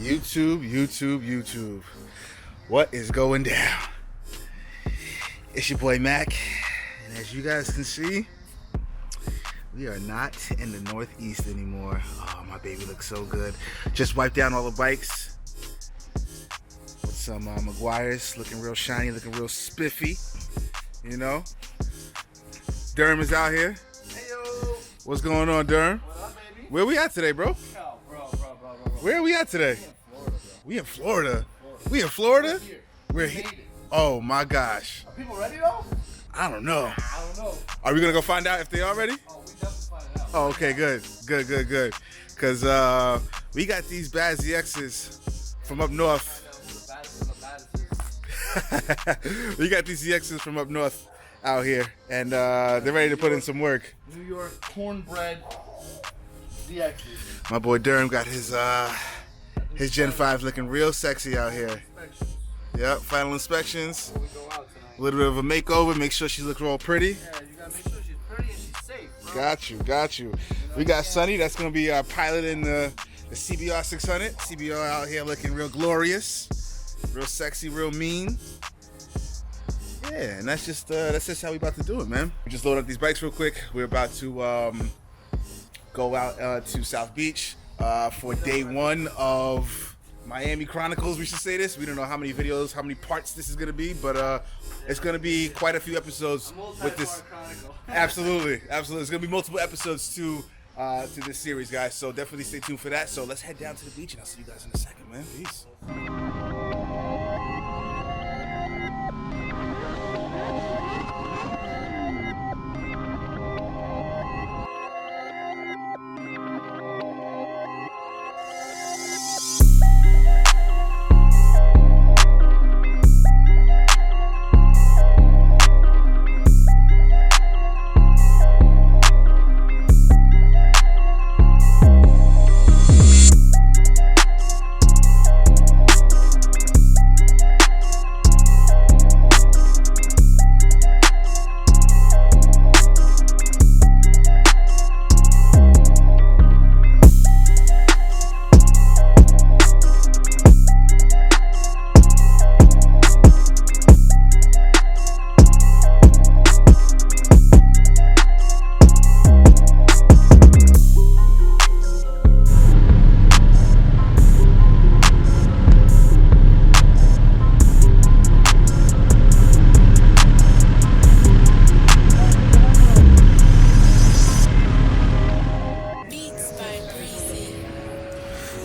YouTube. What is going down? It's your boy Mac, and as you guys can see, we are not in the Northeast anymore. Oh, my baby looks so good. Just wiped down all the bikes with some Maguires, looking real shiny, looking real spiffy. You know, Durham is out here. Hey yo. What's going on, Durham? What up, baby? Where we at today, bro? Oh, bro. Where are we at today? We in Florida. We in Florida? We're here. Oh my gosh. Are people ready though? I don't know. I don't know. Are we gonna go find out if they are ready? Oh, we definitely find it out. Oh, okay, good. Cause we got these bad ZXs from up north. We got these ZXs from up north out here, and they're ready to put in some work. New York cornbread ZXs. My boy Durham got his Gen 5 looking real sexy out here. Yep, final inspections. We go out tonight. A little bit of a makeover, make sure she looks all pretty. Yeah, you gotta make sure she's pretty and she's safe, bro. Got you. We got Sonny, that's gonna be our pilot in the CBR 600. CBR out here looking real glorious, real sexy, real mean. Yeah, and that's just how we about to do it, man. We just loaded up these bikes real quick. We're about to go out to South Beach for day one of Miami Chronicles. We should say this. We don't know how many videos, how many parts this is gonna be, but it's gonna be quite a few episodes with this. Chronicle. Absolutely. It's gonna be multiple episodes to this series, guys. So definitely stay tuned for that. So let's head down to the beach, and I'll see you guys in a second, man. Peace.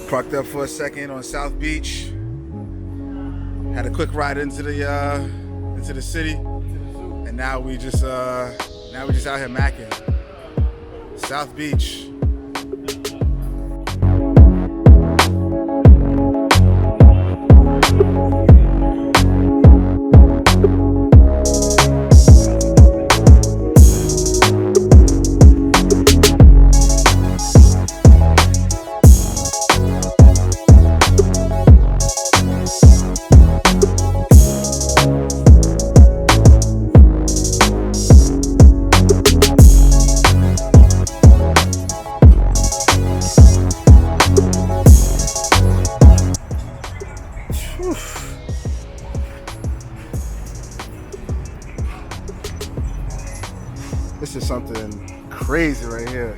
Parked up for a second on South Beach. Had a quick ride into the city, and now we just out here macking. South Beach. This is something crazy right here.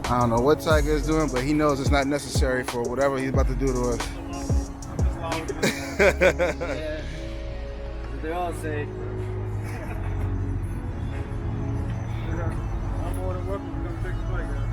I don't know what Tiger is doing, but he knows it's not necessary for whatever he's about to do to us. Yeah. They all say. I'm more than welcome to come take the bike out.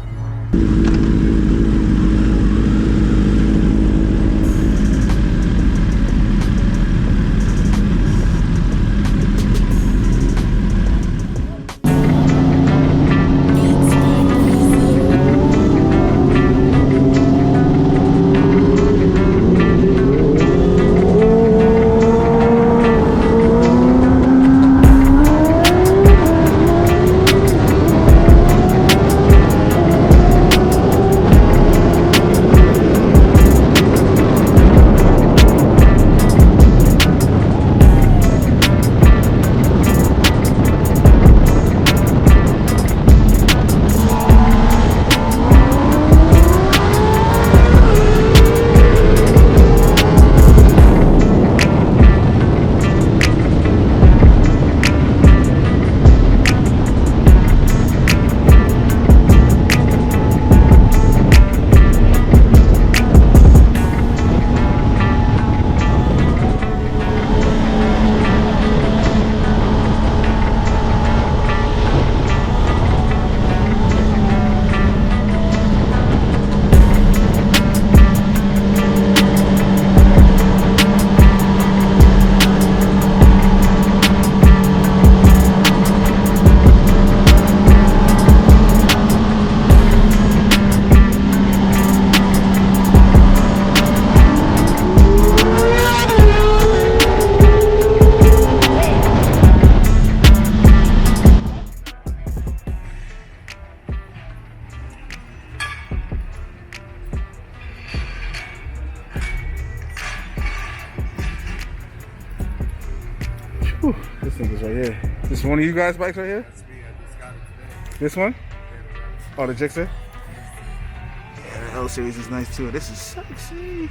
think it's right here. This one of you guys' bikes right here? This one? Oh, the Gixxer? Yeah, the L series is nice too. This is sexy.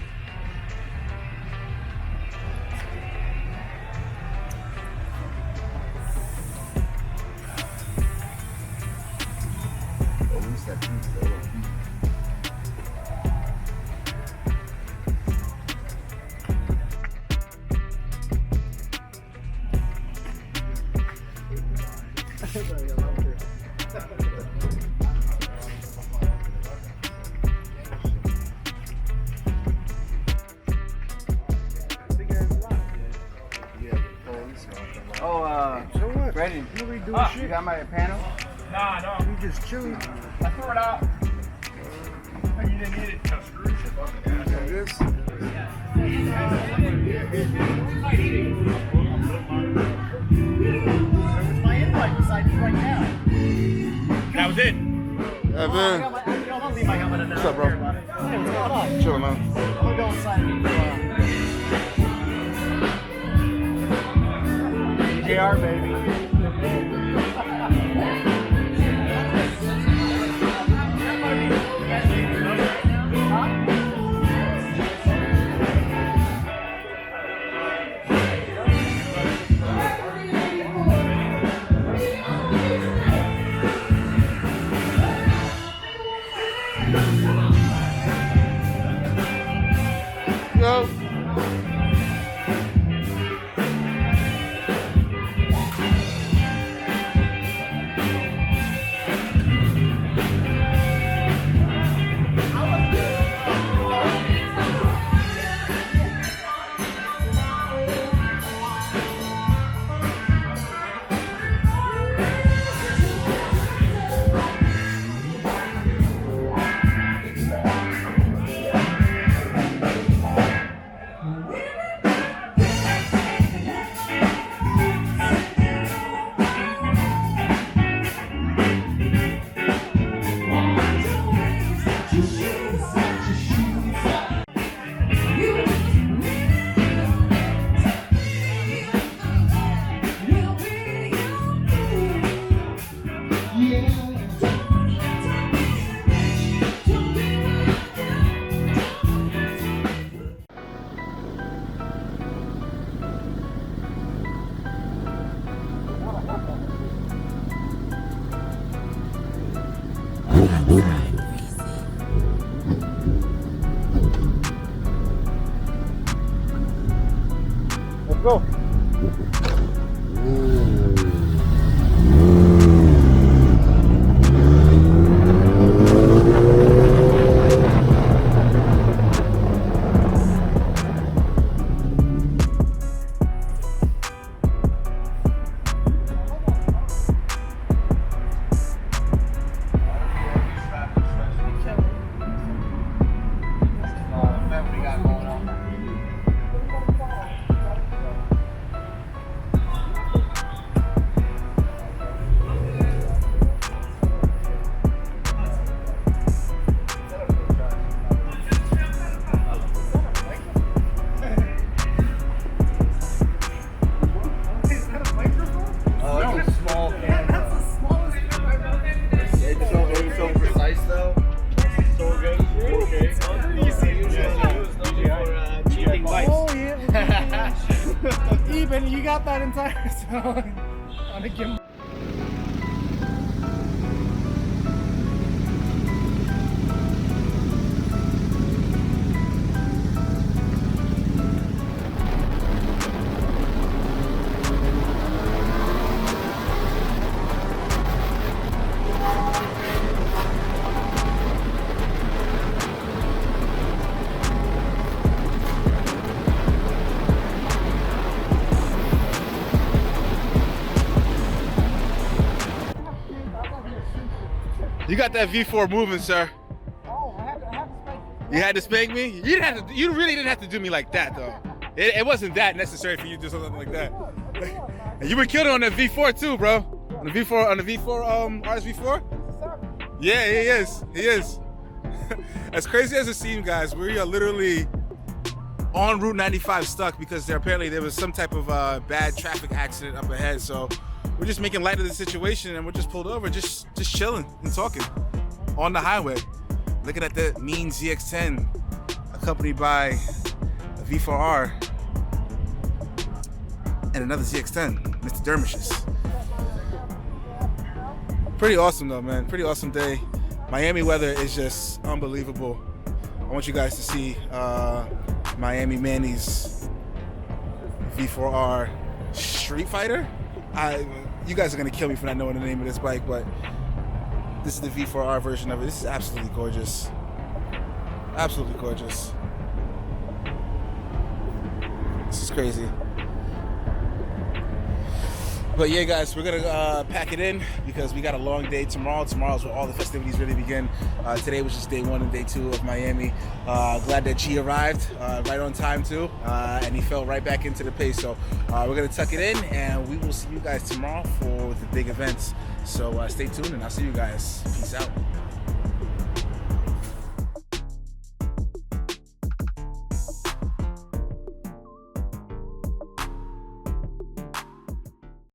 So what? Brandon, you really doing shit? You got my panel? Nah, no. You just chilling? I threw it out. You didn't need it. Just screw shit. This? Where's my invite beside you right now? That was it. Evan. I'll leave my helmet in there. What's up, bro? Hey, what's going on? Chilling, man. I'm gonna go inside and JR, baby. Yo. Let's go. Even you got that entire song on a gimbal. You got that V4 moving, sir. Oh, I have to spank You had to spank me? You didn't have to. You really didn't have to do me like that, though. It wasn't that necessary for you to do something like that. And you were killed on that V4 too, bro. On the V4 RSV4. Yeah, he is. He is. As crazy as it seems, guys, we are literally on Route 95 stuck because there was some type of bad traffic accident up ahead. So we're just making light of the situation and we're just pulled over, just chilling and talking on the highway, looking at the mean ZX10 accompanied by a V4R and another ZX10, Mr. Dermish's. Pretty awesome though, man. Pretty awesome day. Miami weather is just unbelievable. I want you guys to see Miami Manny's V4R Street Fighter. You guys are gonna kill me for not knowing the name of this bike, but this is the V4R version of it. This is absolutely gorgeous. Absolutely gorgeous. This is crazy. But yeah, guys, we're gonna pack it in because we got a long day tomorrow. Tomorrow's where all the festivities really begin. Today was just day 1 and day 2 of Miami. Glad that G arrived right on time too, and he fell right back into the pace. So we're gonna tuck it in, and we will see you guys tomorrow for the big events. So stay tuned, and I'll see you guys. Peace out.